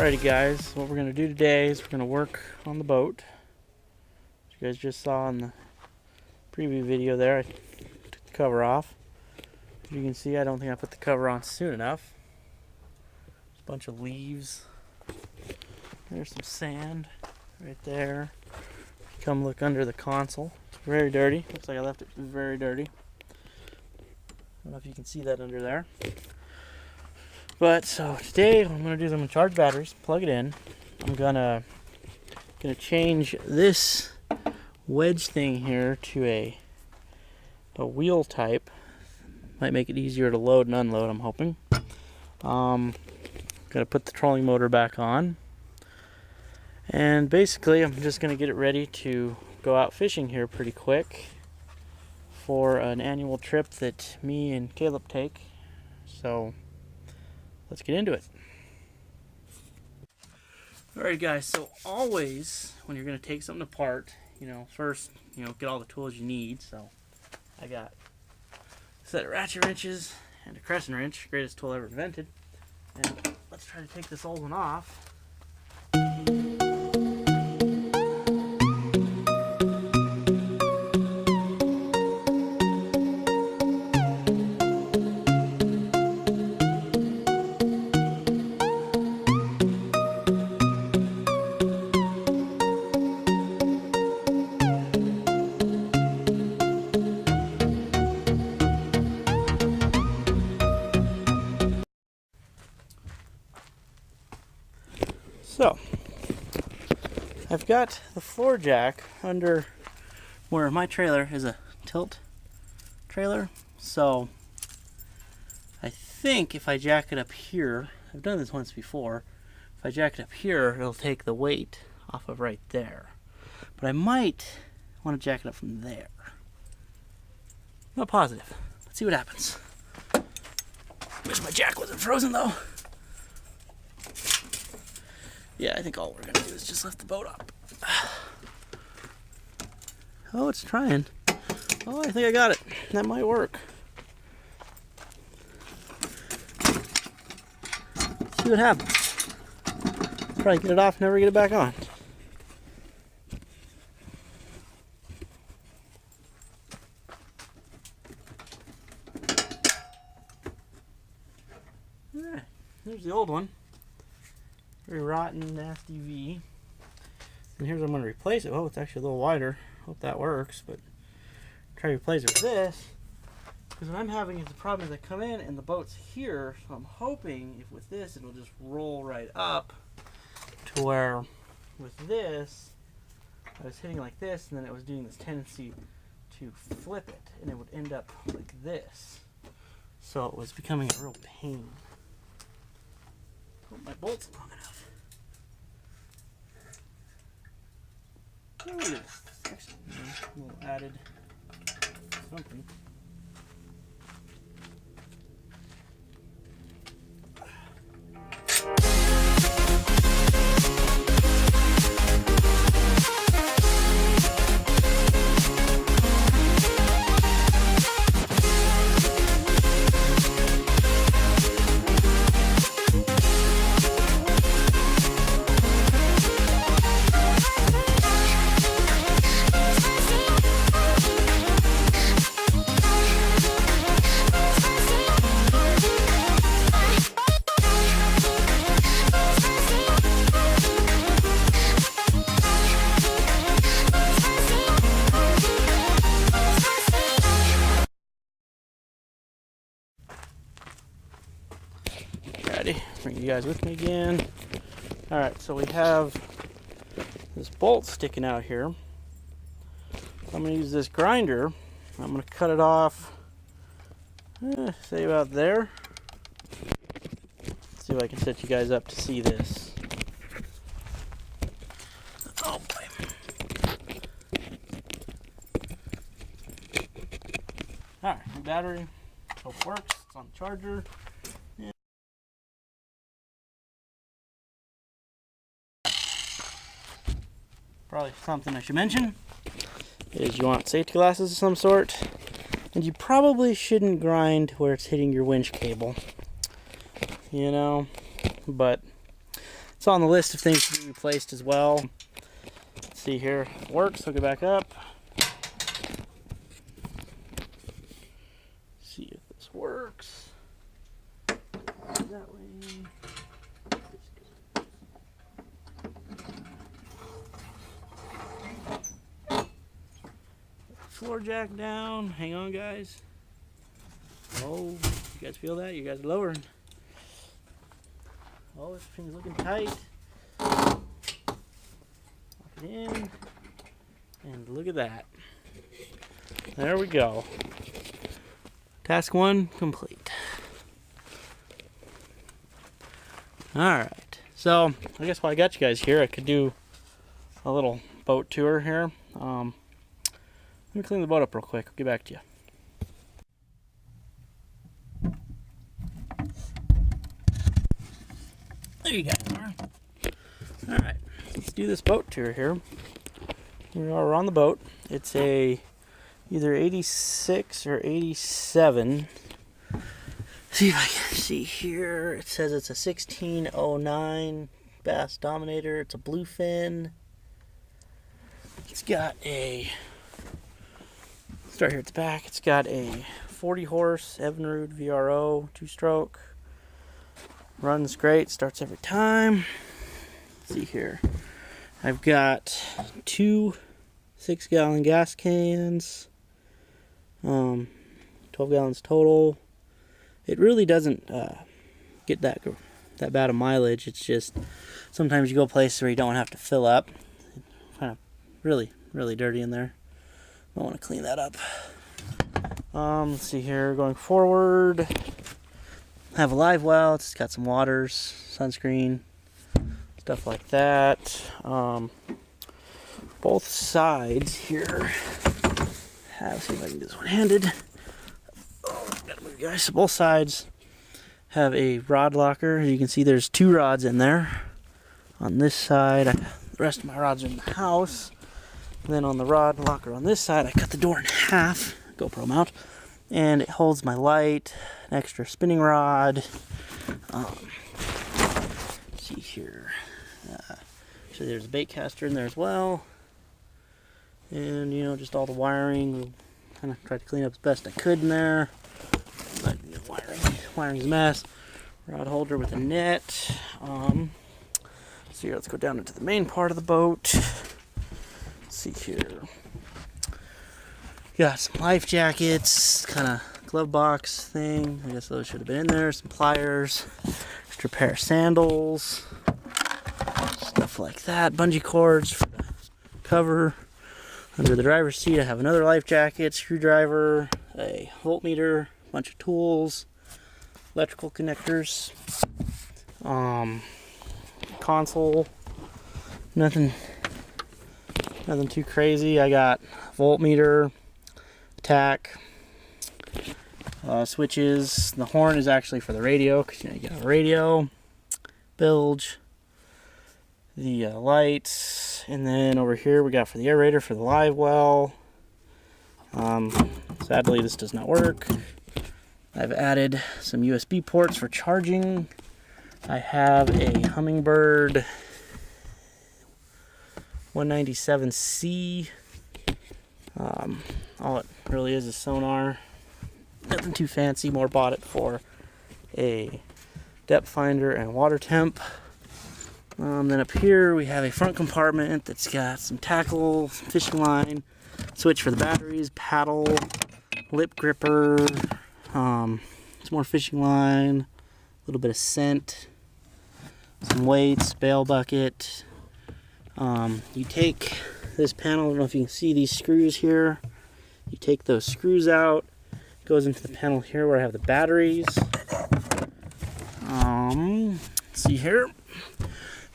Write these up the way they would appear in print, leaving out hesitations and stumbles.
Alrighty guys, what we're going to do today is we're going to work on the boat. As you guys just saw in the preview video there, I took the cover off. As you can see, I don't think I put the cover on soon enough. There's a bunch of leaves. There's some sand right there. Come look under the console. It's very dirty. Looks like I left it very dirty. I don't know if you can see that under there. But so today what I'm gonna do is I'm gonna charge batteries, plug it in. I'm gonna change this wedge thing here to a wheel type. Might make it easier to load and unload, I'm hoping. Gonna put the trolling motor back on. And basically I'm just gonna get it ready to go out fishing here pretty quick for an annual trip that me and Caleb take. So let's get into it. Alright guys, so always when you're going to take something apart, first, get all the tools you need. So I got a set of ratchet wrenches and a crescent wrench, greatest tool ever invented. And let's try to take this old one off. So, I've got the floor jack under where my trailer is a tilt trailer. So, I think if I jack it up here, I've done this once before, if I jack it up here, it'll take the weight off of right there. But I might want to jack it up from there. I'm not positive. Let's see what happens. Wish my jack wasn't frozen though. Yeah, I think all we're gonna do is just lift the boat up. Oh, it's trying. Oh, I think I got it. That might work. Let's see what happens. Probably get it off, never get it back on. Alright, there's the old one. Very rotten, nasty V. And here's what I'm going to replace it. Oh, it's actually a little wider. Hope that works, but try to replace it with this. Because what I'm having is the problem is I come in and the boat's here, so I'm hoping if with this it'll just roll right up to where with this I was hitting like this and then it was doing this tendency to flip it and it would end up like this. So it was becoming a real pain. Hope my bolt's long enough. Oh, look at this. Actually, a little added something. Bring you guys with me again. Alright, so we have this bolt sticking out here. I'm going to use this grinder. I'm going to cut it off, say about there. Let's see if I can set you guys up to see this. Oh boy. Alright, the battery. Hope it works. It's on the charger. Probably something I should mention is you want safety glasses of some sort, and you probably shouldn't grind where it's hitting your winch cable, but it's on the list of things to be replaced as well. Let's see here. It works. Hook it back up. See if this works. That way. Floor jack down. Hang on, guys. Oh, you guys feel that? You guys are lowering. Oh, this thing's looking tight. Lock it in. And look at that. There we go. Task 1 complete. Alright. So, I guess while I got you guys here, I could do a little boat tour here. Let me clean the boat up real quick. I'll get back to you. There you guys are. Alright, let's do this boat tour here. We're on the boat. It's a either 86 or 87. See if I can see here. It says it's a 1609 Bass Dominator. It's a bluefin. It's got a, start here at the back. It's got a 40 horse Evinrude VRO 2-stroke. Runs great, starts every time. Let's see here. I've got 2 6-gallon gas cans. 12 gallons total. It really doesn't get that bad of mileage. It's just sometimes you go places where you don't have to fill up. It's kind of really dirty in there. I want to clean that up. Let's see here. Going forward. Have a live well. It's got some waters, sunscreen, stuff like that. Both sides here have, see if I can do this one-handed. Oh, gotta move, guys. So both sides have a rod locker. As you can see, there's 2 rods in there. On this side, the rest of my rods are in the house. And then on the rod locker on this side, I cut the door in half, GoPro mount, and it holds my light, an extra spinning rod. See here. So there's a bait caster in there as well. And, you know, just all the wiring. Kind of tried to clean up as best I could in there. But you know, wiring's a mess. Rod holder with a net. So here, let's go down into the main part of the boat. Let's see here. Got some life jackets, kind of glove box thing. I guess those should have been in there. Some pliers, extra pair of sandals, stuff like that. Bungee cords for the cover. Under the driver's seat, I have another life jacket, screwdriver, a voltmeter, a bunch of tools, electrical connectors, console. Nothing too crazy. I got voltmeter, tack, switches. The horn is actually for the radio, because you know you got a radio, bilge, the lights, and then over here we got for the aerator for the live well. Sadly this does not work. I've added some USB ports for charging. I have a Humminbird 197C. All it really is sonar. Nothing too fancy. More bought it for a depth finder and water temp. Then up here we have a front compartment that's got some tackle, fishing line, switch for the batteries, paddle, lip gripper, some more fishing line, a little bit of scent, some weights, bail bucket. You take this panel, I don't know if you can see these screws here. You take those screws out, it goes into the panel here where I have the batteries. See here,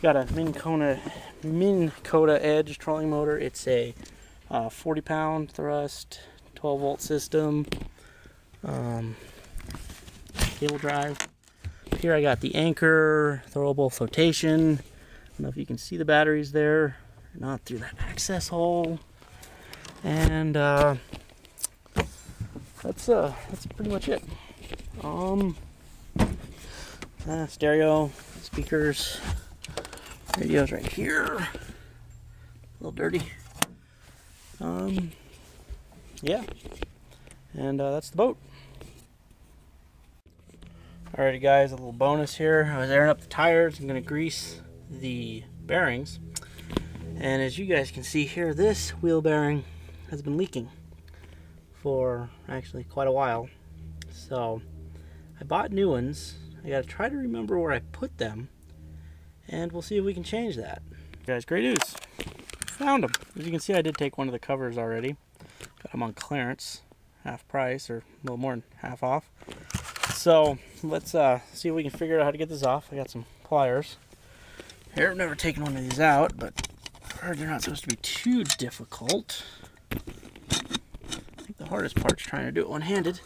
got a Minn Kota Edge trolling motor. It's a 40-pound thrust, 12-volt system, cable drive. Here I got the Anchor throwable flotation. I don't know if you can see the batteries there, not through that access hole. And that's pretty much it. Stereo, speakers, Radio's right here. A little dirty. Yeah. And that's the boat. Alrighty guys, a little bonus here. I was airing up the tires. I'm going to grease the bearings. And as you guys can see here, this wheel bearing has been leaking for actually quite a while. So I bought new ones. I got to try to remember where I put them. And we'll see if we can change that. Guys, great news. Found them. As you can see, I did take one of the covers already. Got them on clearance. Half price, or a little more than half off. So let's see if we can figure out how to get this off. I got some pliers. Here, I've never taken one of these out, but I've heard they're not supposed to be too difficult. I think the hardest part's trying to do it one-handed.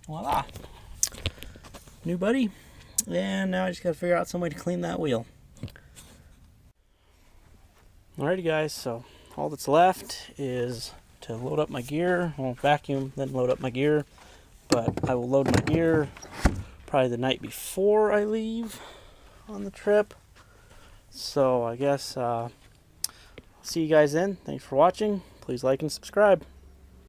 Voila, new buddy. And now I just gotta figure out some way to clean that wheel. Alrighty guys, so all that's left is to load up my gear. I won't vacuum, then load up my gear, but I will load my gear probably the night before I leave on the trip. So I guess see you guys then. Thanks for watching. Please like and subscribe.